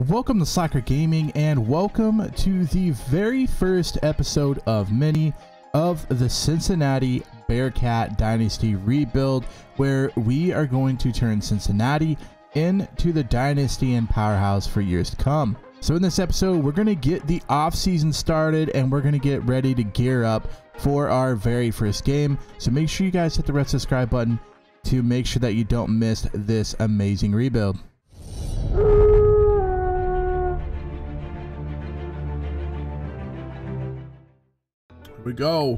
Welcome to Soccer Gaming, and welcome to the very first episode of many of the Cincinnati Bearcat Dynasty rebuild, where we are going to turn Cincinnati into the dynasty and powerhouse for years to come. So in this episode, we're going to get the off-season started, and we're going to get ready to gear up for our very first game. So make sure you guys hit the red subscribe button to make sure that you don't miss this amazing rebuild. We go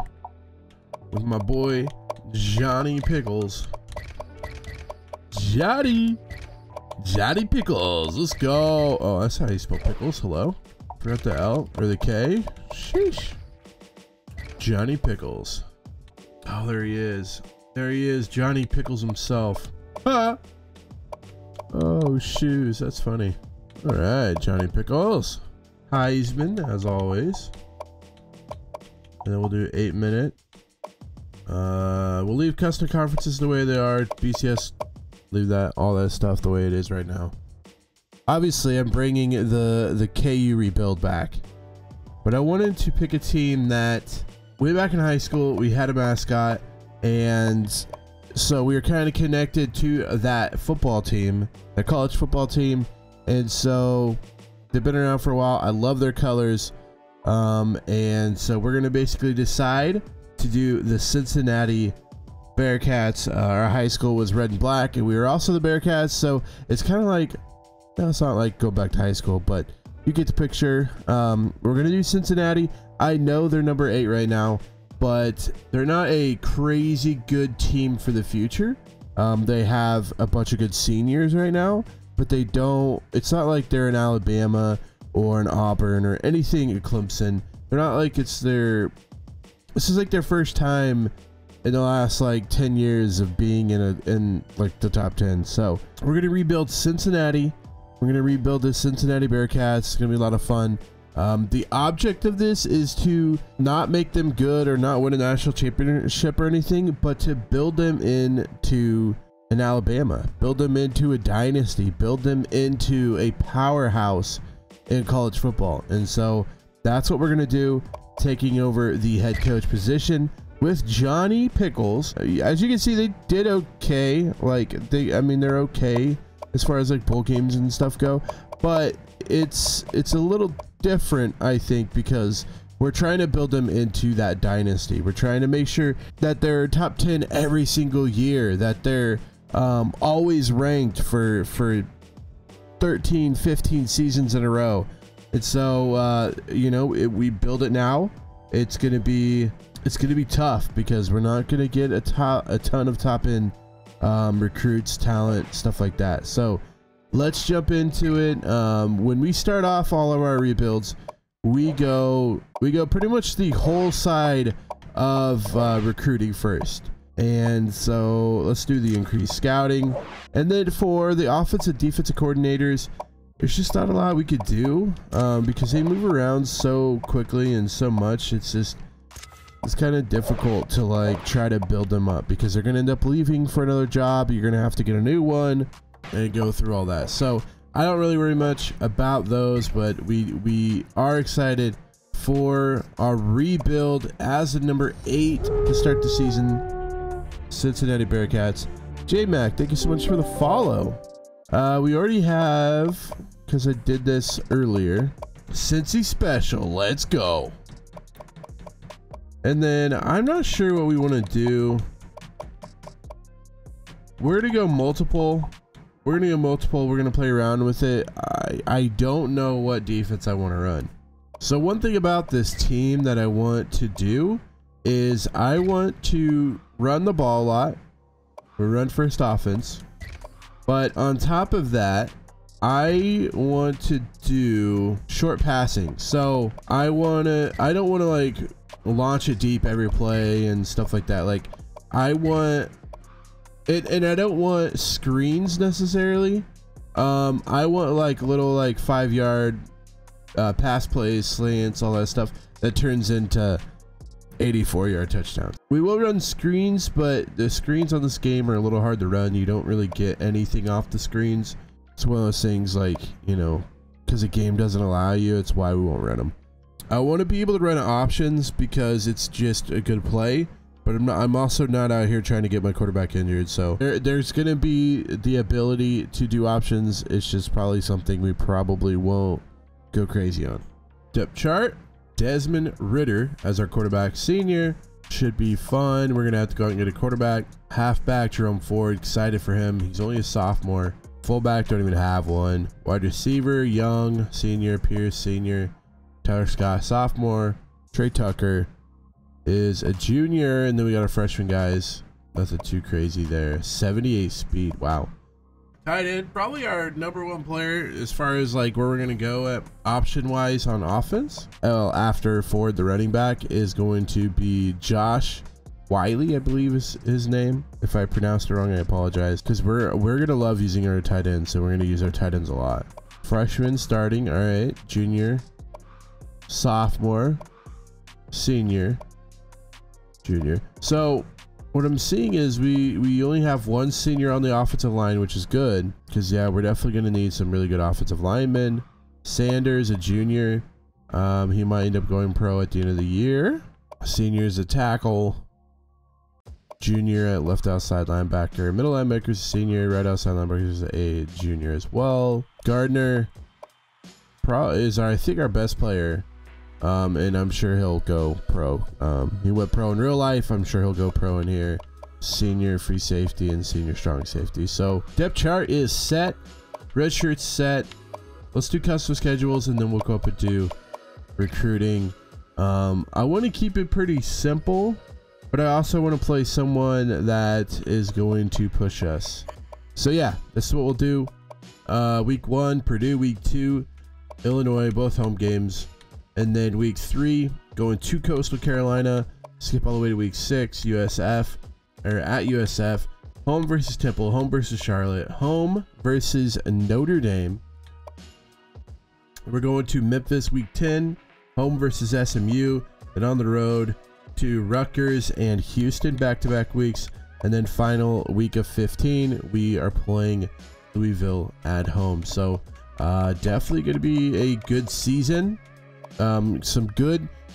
with my boy Johnny Pickles. Johnny Pickles, let's go. Oh, that's how you spell pickles. Hello, forgot the L or the K. Sheesh. Johnny Pickles. Oh, there he is. There he is, Johnny Pickles himself. Ah. Oh, shoes, that's funny. All right, Johnny Pickles. Heisman, as always. And then we'll do 8-minute. We'll leave custom conferences the way they are. BCS, leave that, all that stuff the way it is right now. Obviously, I'm bringing the KU rebuild back, but I wanted to pick a team that way back in high school we had a mascot, and so we were kind of connected to that football team, the college football team, and so they've been around for a while. I love their colors. And so we're going to basically decide to do the Cincinnati Bearcats. Our high school was red and black, and we were also the Bearcats. So it's kind of like, no, it's not like go back to high school, but you get the picture. We're going to do Cincinnati. I know they're number 8 right now, but they're not a crazy good team for the future. They have a bunch of good seniors right now, but they don't, it's not like they're in Alabama or an Auburn or anything at Clemson. They're not like it's their, this is like their first time in the last like 10 years of being in like the top 10. So we're gonna rebuild Cincinnati. We're gonna rebuild the Cincinnati Bearcats. It's gonna be a lot of fun. The object of this is to not make them good or not win a national championship or anything, but to build them into an Alabama, build them into a dynasty, build them into a powerhouse in college football. And so that's what we're gonna do, taking over the head coach position with Johnny Pickles. As you can see, they did okay. Like they're okay as far as like bowl games and stuff go, but it's a little different, I think, because we're trying to build them into that dynasty. We're trying to make sure that they're top 10 every single year, that they're always ranked for 13, 15 seasons in a row. And so you know, we build it now, it's gonna be tough because we're not gonna get a ton of top end recruits, talent, stuff like that. So let's jump into it. When we start off all of our rebuilds, we go pretty much the whole side of recruiting first. And so let's do the increased scouting. And then for the offensive defensive coordinators, there's just not a lot we could do because they move around so quickly and so much. It's kind of difficult to like try to build them up because they're going to end up leaving for another job. You're going to have to get a new one and go through all that. So I don't really worry much about those, but we are excited for our rebuild as the number 8 to start the season. Cincinnati Bearcats. J-Mac, thank you so much for the follow. We already have, because I did this earlier, Cincy Special. Let's go. And then I'm not sure what we want to do. We're gonna go multiple. We're gonna play around with it. I don't know what defense I want to run. So one thing about this team that I want to do is I want to run the ball a lot. We run first offense, but on top of that, I want to do short passing. So I don't want to like launch it deep every play and stuff like that. Like I want it, and I don't want screens necessarily. I want like little like 5-yard pass plays, slants, all that stuff that turns into 84-yard touchdown. We will run screens, but the screens on this game are a little hard to run. You don't really get anything off the screens. It's one of those things like, you know, because the game doesn't allow you. It's why we won't run them. I want to be able to run options because it's just a good play, but I'm also not out here trying to get my quarterback injured. So there's going to be the ability to do options. It's just probably something we probably won't go crazy on. Depth chart, Desmond Ridder as our quarterback. Senior should be fun. We're going to have to go out and get a quarterback. Halfback, Jerome Ford, excited for him. He's only a sophomore. Fullback, don't even have one. Wide receiver, Young, senior. Pierce, senior. Tyler Scott, sophomore. Trey Tucker is a junior, and then we got our freshman guys. Nothing too crazy there. 78 speed. Wow. Tight end, probably our #1 player as far as like where we're gonna go at option wise on offense. After Ford, the running back, is going to be Josh Wiley, I believe is his name. If I pronounced it wrong, I apologize, because we're gonna love using our tight ends, so we're gonna use our tight ends a lot. Freshman starting. All right, junior, sophomore, senior, junior. So what I'm seeing is we only have one senior on the offensive line, which is good, because yeah, we're definitely going to need some really good offensive linemen. Sanders, a junior, he might end up going pro at the end of the year. Senior is a tackle. Junior at left outside linebacker. Middle linebacker is a senior. Right outside linebacker is a junior as well. Gardner is I think our best player. And I'm sure he'll go pro. He went pro in real life. I'm sure he'll go pro in here. Senior free safety and senior strong safety. So depth chart is set. Red shirt's set. Let's do custom schedules, and then we'll go up and do recruiting. I want to keep it pretty simple, but I also want to play someone that is going to push us. So yeah, this is what we'll do. Week 1, Purdue. Week 2, Illinois, both home games. And then week 3, going to Coastal Carolina, skip all the way to week 6, USF, or at USF, home versus Temple, home versus Charlotte, home versus Notre Dame. We're going to Memphis week 10, home versus SMU, then on the road to Rutgers and Houston, back-to-back weeks. And then final week of 15, we are playing Louisville at home. So definitely going to be a good season. We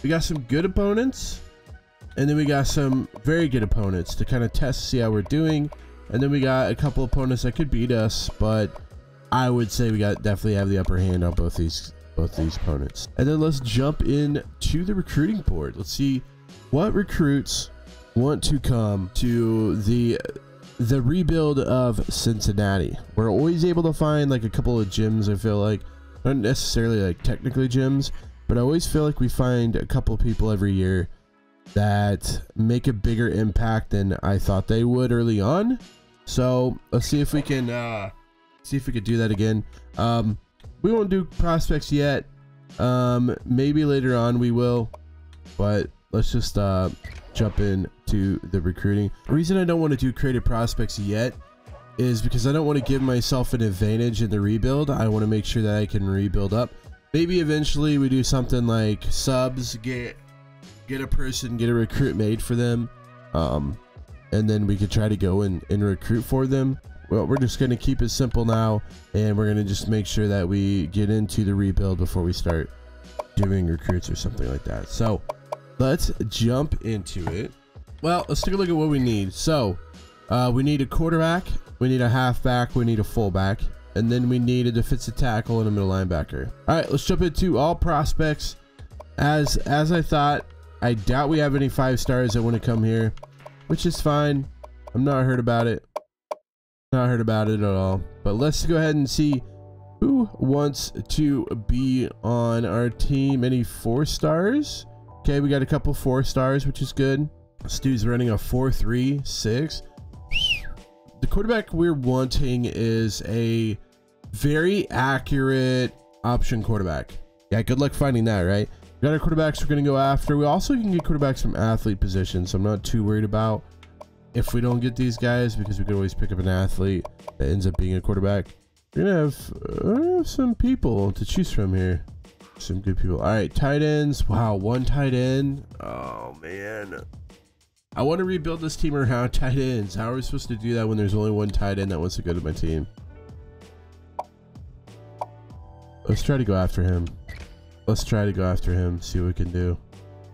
got some good opponents, and then we got some very good opponents to kind of test, see how we're doing. And then we got a couple opponents that could beat us, but I would say we definitely have the upper hand on both these opponents. And then let's jump in to the recruiting board. Let's see what recruits want to come to the rebuild of Cincinnati. We're always able to find like a couple of gyms. I feel like, not necessarily like technically gyms, but I always feel like we find a couple of people every year that make a bigger impact than I thought they would early on. So let's see if we can do that again. We won't do prospects yet. Maybe later on we will, but let's just jump into the recruiting. The reason I don't want to do creative prospects yet is because I don't want to give myself an advantage in the rebuild. I want to make sure that I can rebuild up. Maybe eventually we do something like subs, get a person, get a recruit made for them, and then we could try to go and recruit for them. Well, we're just going to keep it simple now, and we're going to just make sure that we get into the rebuild before we start doing recruits or something like that. So let's jump into it. Well, let's take a look at what we need. So we need a quarterback, we need a halfback, we need a fullback, and then we need a defensive tackle and a middle linebacker. All right, let's jump into all prospects. As I thought, I doubt we have any 5 stars that want to come here, which is fine. I'm not hurt about it. Not hurt about it at all. But let's go ahead and see who wants to be on our team. Any 4 stars? Okay, we got a couple 4 stars, which is good. Stu's running a 4-3-6. The quarterback we're wanting is a very accurate option quarterback. Yeah, good luck finding that, right? We got our quarterbacks we're going to go after. We also can get quarterbacks from athlete positions, so I'm not too worried about if we don't get these guys, because we could always pick up an athlete that ends up being a quarterback. We're going to have some people to choose from here. Some good people. All right, tight ends. Wow, 1 tight end. Oh, man. I want to rebuild this team around tight ends. How are we supposed to do that when there's only 1 tight end that wants to go to my team? Let's try to go after him. Let's try to go after him. See what we can do.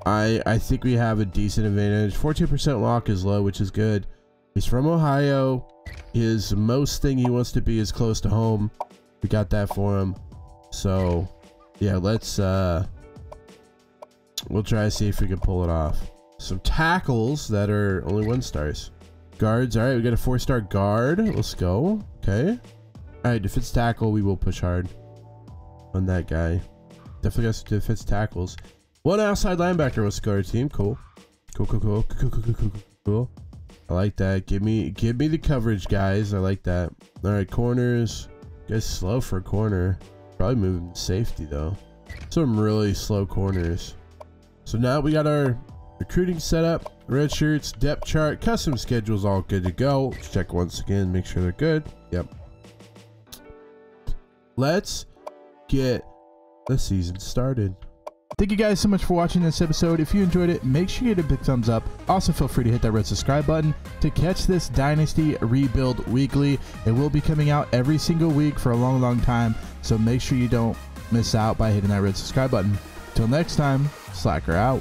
I think we have a decent advantage. 14% lock is low, which is good. He's from Ohio. His most thing he wants to be is close to home. We got that for him. So yeah, let's we'll try to see if we can pull it off. Some tackles that are only 1 stars. Guards, all right, we got a 4-star guard. Let's go. Okay. All right, defense tackle, we will push hard on that guy. Definitely got some defense tackles. 1 outside linebacker. Let's go our team. Cool. Cool. I like that. Give me the coverage, guys. I like that. All right, corners. Guys slow for a corner. Probably moving to safety though. Some really slow corners. So now we got our recruiting setup, red shirts, depth chart, custom schedules, all good to go. Let's check once again, make sure they're good. Yep. Let's get the season started. Thank you guys so much for watching this episode. If you enjoyed it, make sure you hit a big thumbs up. Also, feel free to hit that red subscribe button to catch this Dynasty Rebuild weekly. It will be coming out every single week for a long time, so make sure you don't miss out by hitting that red subscribe button. Till next time, Slacker out.